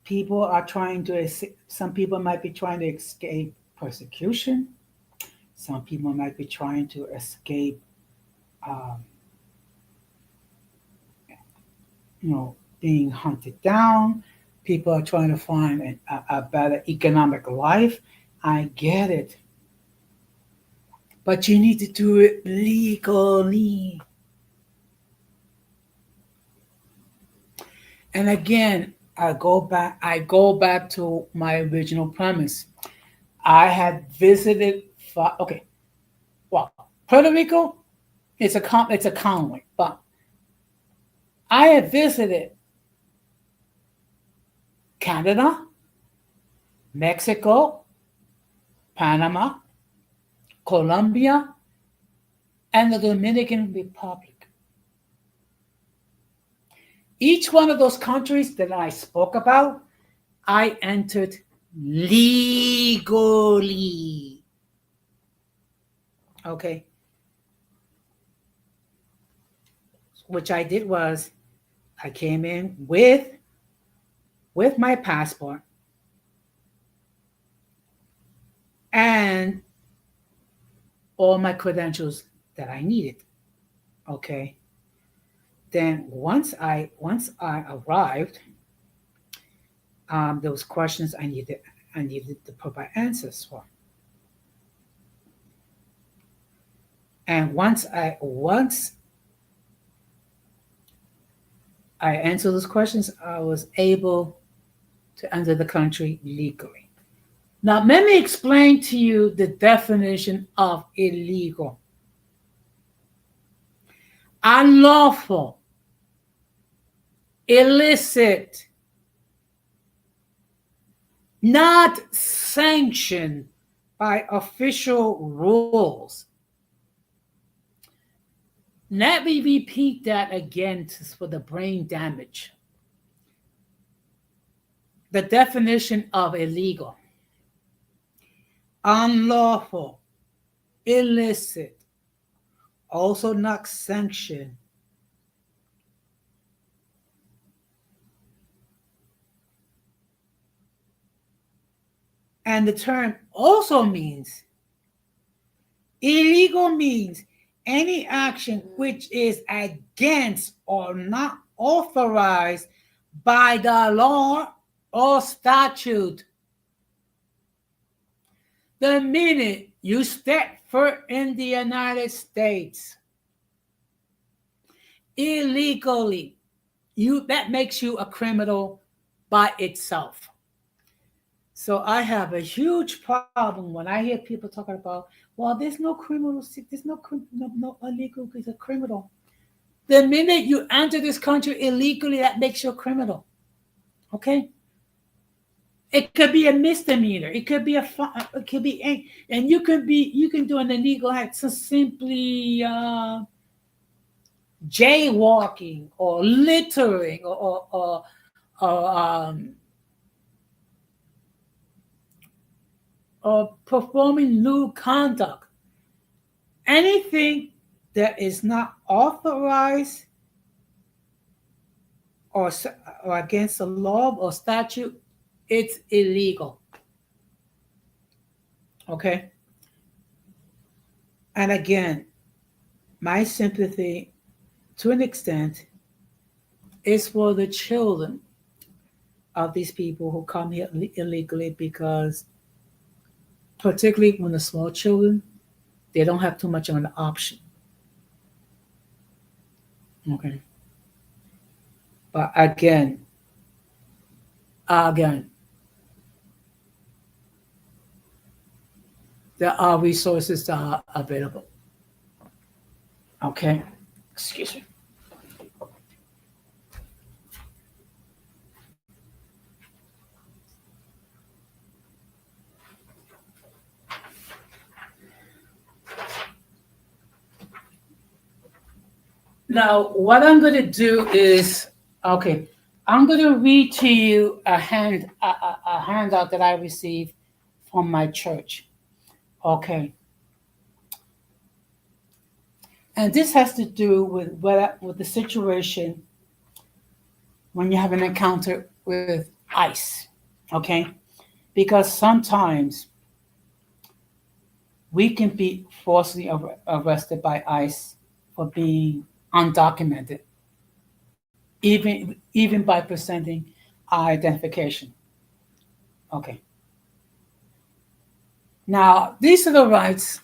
People are trying to, some people might be trying to escape persecution. Some people might be trying to escape, being hunted down. People are trying to find a better economic life. I get it. But you need to do it legally. And again, I go back to my original premise. I had visited okay, well, Puerto Rico, it's a colony, but I had visited Canada, Mexico, Panama, Colombia, and the Dominican Republic. Each one of those countries that I spoke about, I entered legally. Okay. Which I did was I came in with my passport and all my credentials that I needed. Okay. Then once I arrived, there was questions I needed to provide answers for. And once I answered those questions, I was able to enter the country legally. Now, let me explain to you the definition of illegal. Unlawful, illicit, not sanctioned by official rules. Let me repeat that again for the brain damage. The definition of illegal: unlawful, illicit, also not sanctioned. And the term also means illegal means any action which is against or not authorized by the law or statute. The minute you step foot in the United States illegally, that makes you a criminal by itself. So I have a huge problem when I hear people talking about, well, there's no criminal, there's no illegal, it's a criminal. The minute you enter this country illegally, that makes you a criminal. Okay? It could be a misdemeanor. It could be and you can do an illegal act so simply jaywalking or littering or performing lewd conduct. Anything that is not authorized or against the law or statute, it's illegal. Okay? And again, my sympathy, to an extent, is for the children of these people who come here illegally, because particularly when the small children, they don't have too much of an option. Okay. But again, there are resources that are available. Okay. Excuse me. Now, what I'm going to do is, okay, I'm going to read to you a handout that I received from my church. Okay. And this has to do with the situation when you have an encounter with ICE. Okay. Because sometimes we can be falsely arrested by ICE for being undocumented, even by presenting our identification. Okay. Now, these are the rights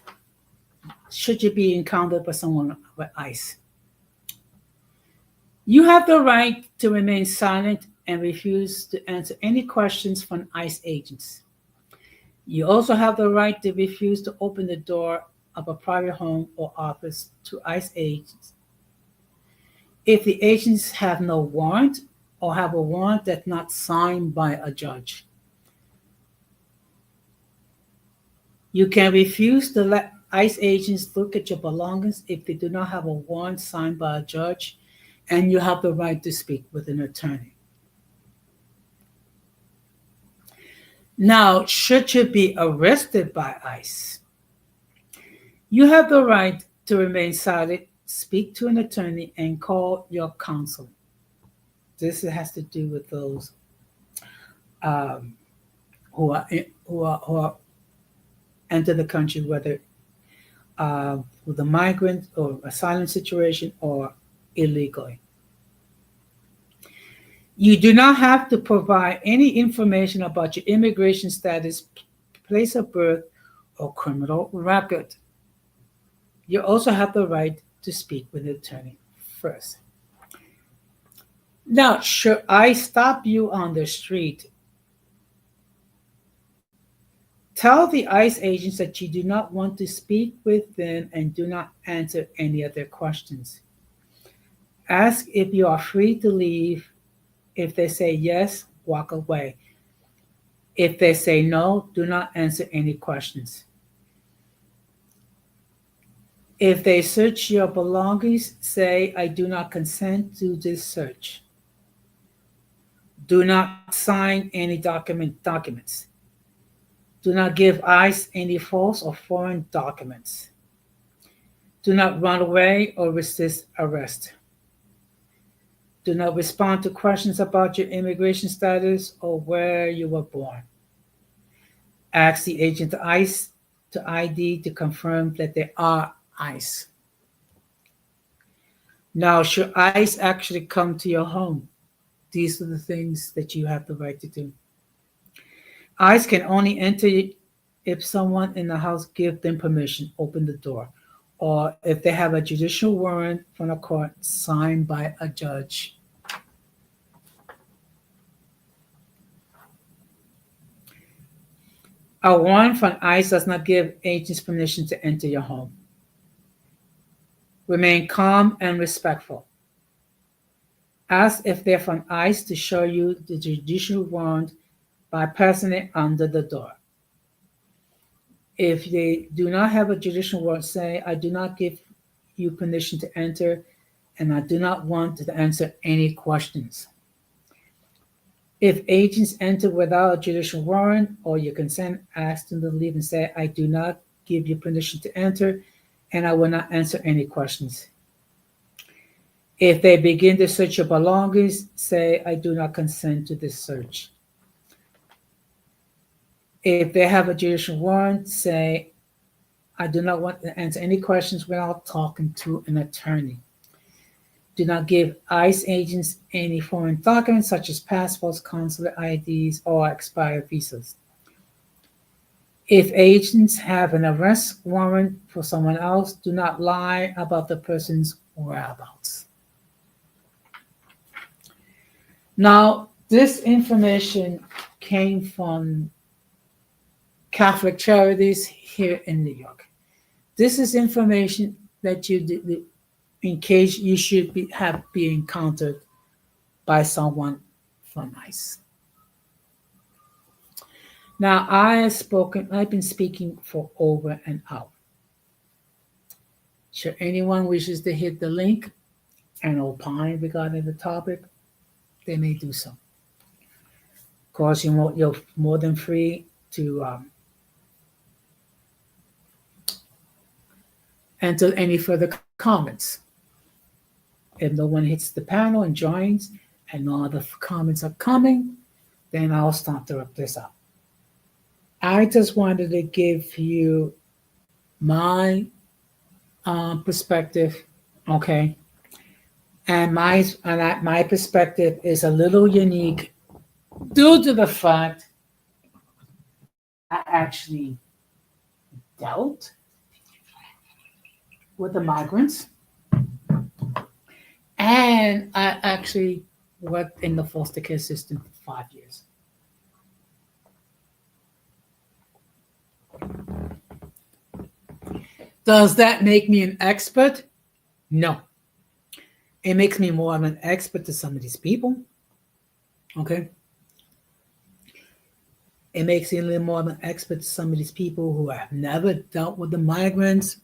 should you be encountered by someone with ICE. You have the right to remain silent and refuse to answer any questions from ICE agents. You also have the right to refuse to open the door of a private home or office to ICE agents if the agents have no warrant or have a warrant that's not signed by a judge. You can refuse to let ICE agents look at your belongings if they do not have a warrant signed by a judge, and you have the right to speak with an attorney. Now, should you be arrested by ICE, you have the right to remain silent, speak to an attorney, and call your counsel. This has to do with those um, who are enter the country, whether with a migrant or asylum situation or illegally. You do not have to provide any information about your immigration status, place of birth, or criminal record. You also have the right to speak with an attorney first. Now, should I stop you on the street, tell the ICE agents that you do not want to speak with them and do not answer any of their questions. Ask if you are free to leave. If they say yes, walk away. If they say no, do not answer any questions. If they search your belongings, say, I do not consent to this search. Do not sign any documents. Do not give ICE any false or foreign documents. Do not run away or resist arrest. Do not respond to questions about your immigration status or where you were born. Ask the agent of ICE to ID to confirm that they are ICE. Now, should ICE actually come to your home? These are the things that you have the right to do. ICE can only enter if someone in the house gives them permission, open the door, or if they have a judicial warrant from a court signed by a judge. A warrant from ICE does not give agents permission to enter your home. Remain calm and respectful. Ask if they're from ICE to show you the judicial warrant by passing it under the door. If they do not have a judicial warrant, say, I do not give you permission to enter, and I do not want to answer any questions. If agents enter without a judicial warrant or your consent, ask them to leave and say, I do not give you permission to enter, and I will not answer any questions. If they begin to search your belongings, say, I do not consent to this search. If they have a judicial warrant, say, I do not want to answer any questions without talking to an attorney. Do not give ICE agents any foreign documents such as passports, consular IDs, or expired visas. If agents have an arrest warrant for someone else, do not lie about the person's whereabouts. Now, this information came from Catholic Charities here in New York. This is information that you did in case you should be encountered by someone from ICE. Now, I've been speaking for over an hour. Should anyone wishes to hit the link and opine regarding the topic, they may do so. Of course, you're more than free to enter any further comments. If no one hits the panel and joins and no other comments are coming, then I'll start to wrap this up. I just wanted to give you my perspective, okay? And my perspective is a little unique due to the fact I actually dealt with the migrants, and And I actually worked in the foster care system for 5 years. Does that make me an expert? No. It makes me more of an expert to some of these people. Okay. It makes me a little more of an expert to some of these people who have never dealt with the migrants,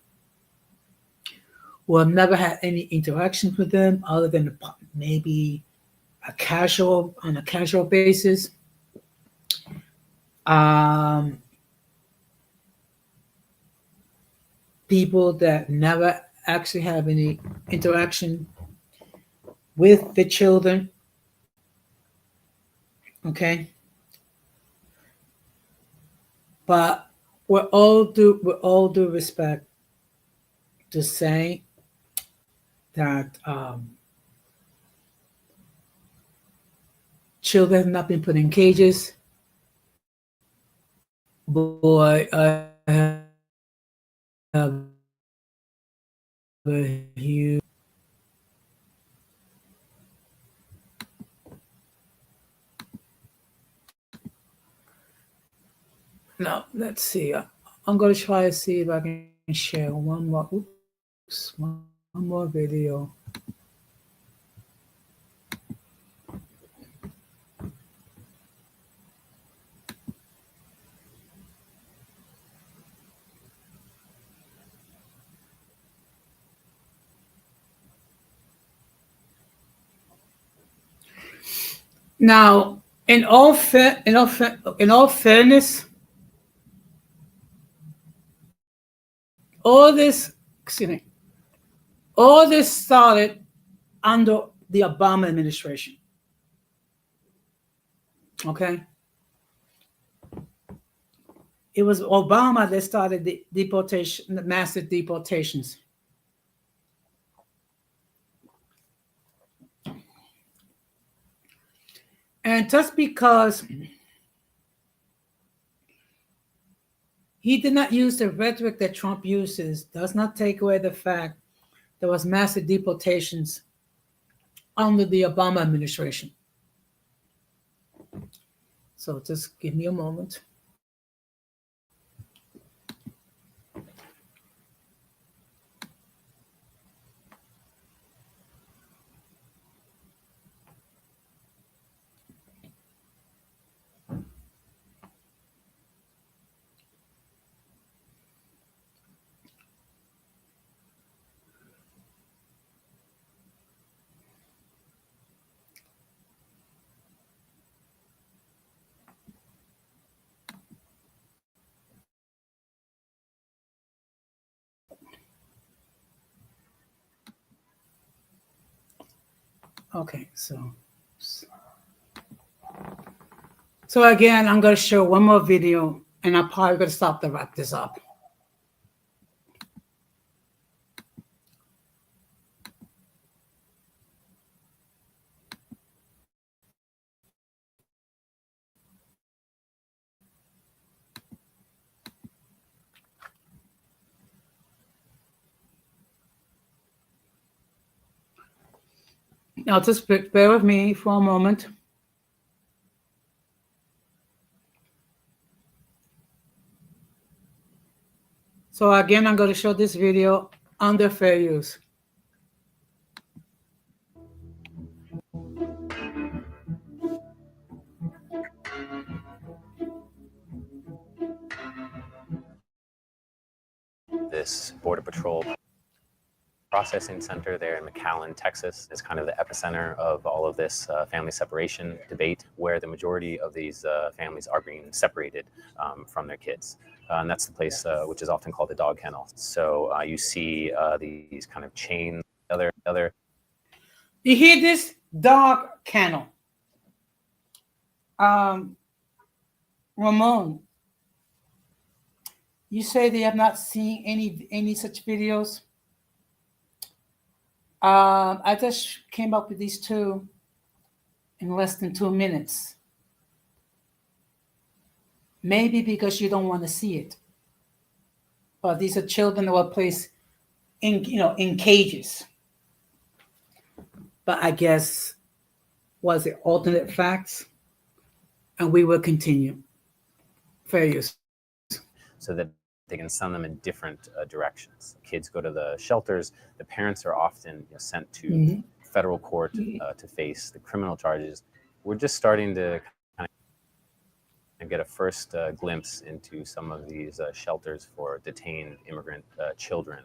who have never had any interactions with them other than maybe on a casual basis. People that never actually have any interaction with the children. Okay. But with all due respect to say that children have not been put in cages. Boy, I have a huge now. Let's see. I'm gonna try to see if I can share one more video. Now, in all fairness, all this started under the Obama administration. Okay, it was Obama that started the massive deportations. And just because he did not use the rhetoric that Trump uses does not take away the fact there was massive deportations under the Obama administration. So just give me a moment. Okay, so again, I'm going to show one more video, and I'm probably going to stop to wrap this up. Now, just bear with me for a moment. So again, I'm going to show this video under fair use. This Border Patrol processing center there in McAllen, Texas, is kind of the epicenter of all of this family separation debate, where the majority of these families are being separated from their kids. And that's the place which is often called the dog kennel. So you see these kind of chain, other. You hear this? Dog kennel. Ramon, you say they have not seen any such videos? I just came up with these two in less than 2 minutes. Maybe because you don't want to see it. But these are children that were placed in cages. but I guess was it alternate facts, and we will continue. Fair use. So that they can send them in different directions. Kids go to the shelters. The parents are often sent to federal court to face the criminal charges. We're just starting to kind of get a first glimpse into some of these shelters for detained immigrant children,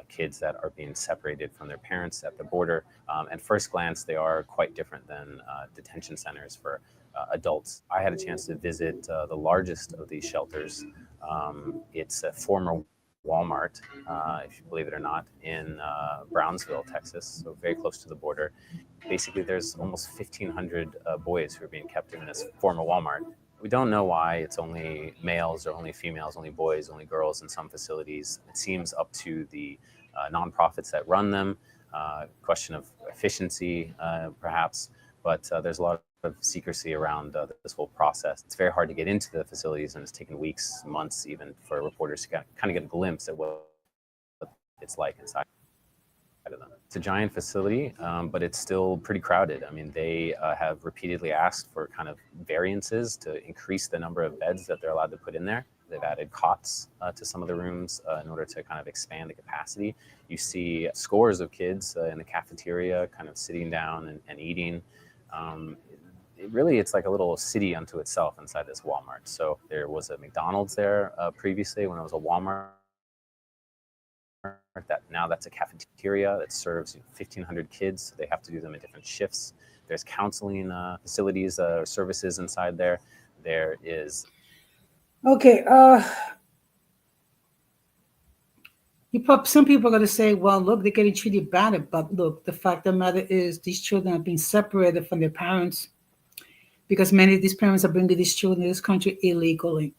kids that are being separated from their parents at the border. At first glance, they are quite different than detention centers for adults. I had a chance to visit the largest of these shelters. It's a former Walmart, if you believe it or not, in Brownsville, Texas, so very close to the border. Basically, there's almost 1,500 boys who are being kept in this former Walmart. We don't know why it's only males or only females, only boys, only girls in some facilities. It seems up to the nonprofits that run them. Question of efficiency, perhaps, but there's a lot of secrecy around this whole process. It's very hard to get into the facilities, and it's taken weeks, months, even for reporters to kind of get a glimpse at what it's like inside of them. It's a giant facility, but it's still pretty crowded. I mean, they have repeatedly asked for kind of variances to increase the number of beds that they're allowed to put in there. They've added cots to some of the rooms in order to kind of expand the capacity. You see scores of kids in the cafeteria kind of sitting down and eating. It's like a little city unto itself inside this Walmart. So there was a McDonald's there previously when it was a Walmart. That's a cafeteria that serves 1,500 kids. So they have to do them in different shifts. There's counseling facilities or services inside there. There is. Okay. Some people are going to say, well, look, they're getting treated badly. But look, the fact of the matter is these children are being separated from their parents because many of these parents are bringing these children to this country illegally.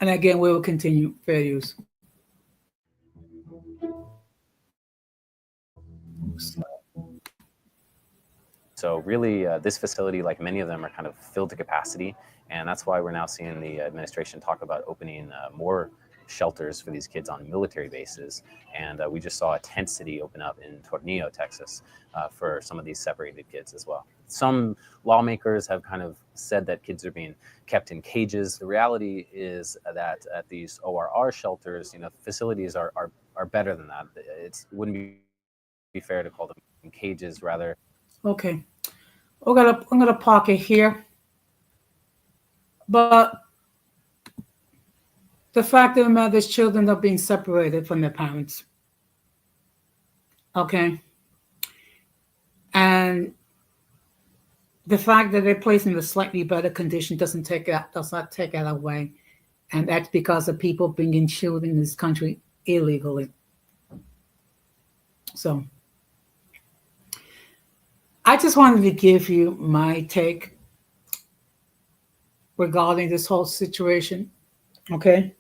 And again, we will continue. Fair use. So really, this facility, like many of them, are kind of filled to capacity. And that's why we're now seeing the administration talk about opening more shelters for these kids on military bases. And we just saw a tent city open up in Tornillo, Texas, for some of these separated kids as well. Some lawmakers have kind of said that kids are being kept in cages. The reality is that at these ORR shelters, facilities are better than that. It wouldn't be fair to call them cages, rather. Okay. I'm gonna park it here. But the fact of the matter is children are being separated from their parents. Okay. And the fact that they're placed in a slightly better condition does not take that away. And that's because of people bringing children in this country illegally. So I just wanted to give you my take regarding this whole situation. Okay.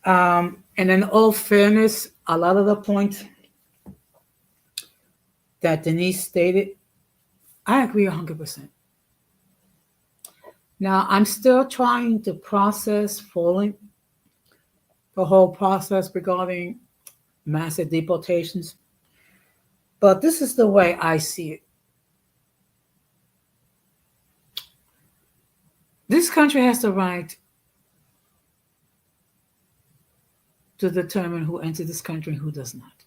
And in all fairness, a lot of the points that Denise stated, I agree 100%. Now, I'm still trying to process fully the whole process regarding massive deportations. But this is the way I see it. This country has the right to determine who enters this country and who does not.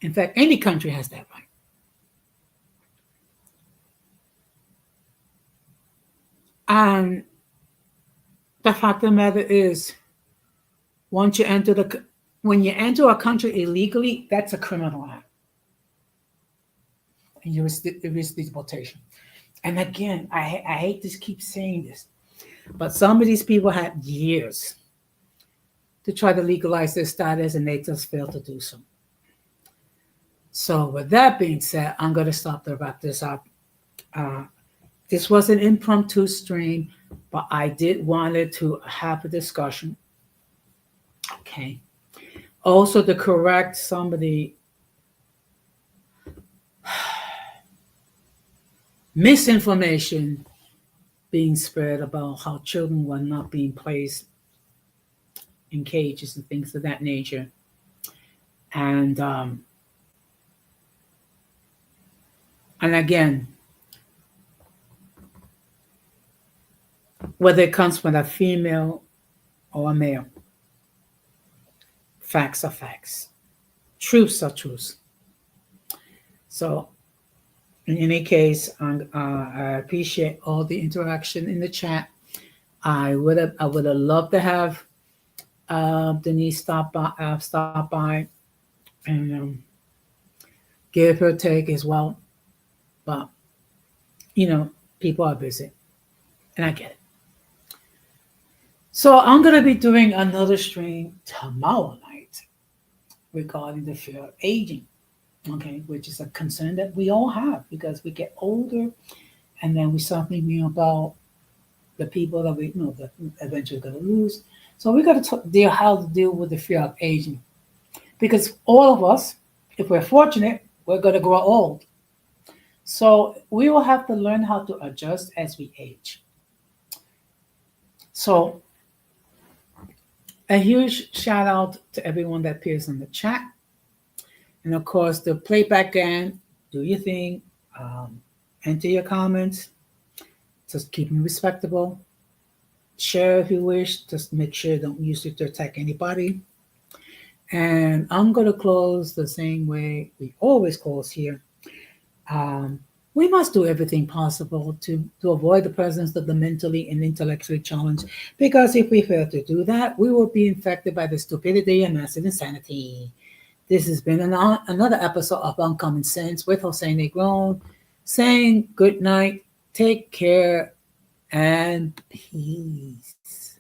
In fact, any country has that right. And the fact of the matter is, when you enter a country illegally, that's a criminal act. And you risk deportation. And again, I hate to keep saying this, but some of these people had years to try to legalize their status, and they just failed to do so. So with that being said, I'm going to stop to wrap this up. This was an impromptu stream, but I did wanted to have a discussion. Okay. Also to correct some of the misinformation being spread about how children were not being placed in cages and things of that nature. And again, whether it comes from a female or a male, facts are facts. Truths are truths. So in any case, I appreciate all the interaction in the chat. I would have loved to have Denise stop by and give her take as well. But people are busy, and I get it. So I'm gonna be doing another stream tomorrow night regarding the fear of aging. Okay, which is a concern that we all have because we get older, and then we start thinking about the people that we that eventually going to lose. So we got to deal how to deal with the fear of aging, because all of us, if we're fortunate, we're going to grow old. So we will have to learn how to adjust as we age. So a huge shout out to everyone that appears in the chat. And of course, the playback again, do your thing, enter your comments, just keep them respectable. Share if you wish, just make sure you don't use it to attack anybody. And I'm going to close the same way we always close here. We must do everything possible to avoid the presence of the mentally and intellectually challenged, because if we fail to do that, we will be infected by the stupidity and massive insanity. This has been another episode of Uncommon Sense with Jose Negron, saying good night, take care, and peace.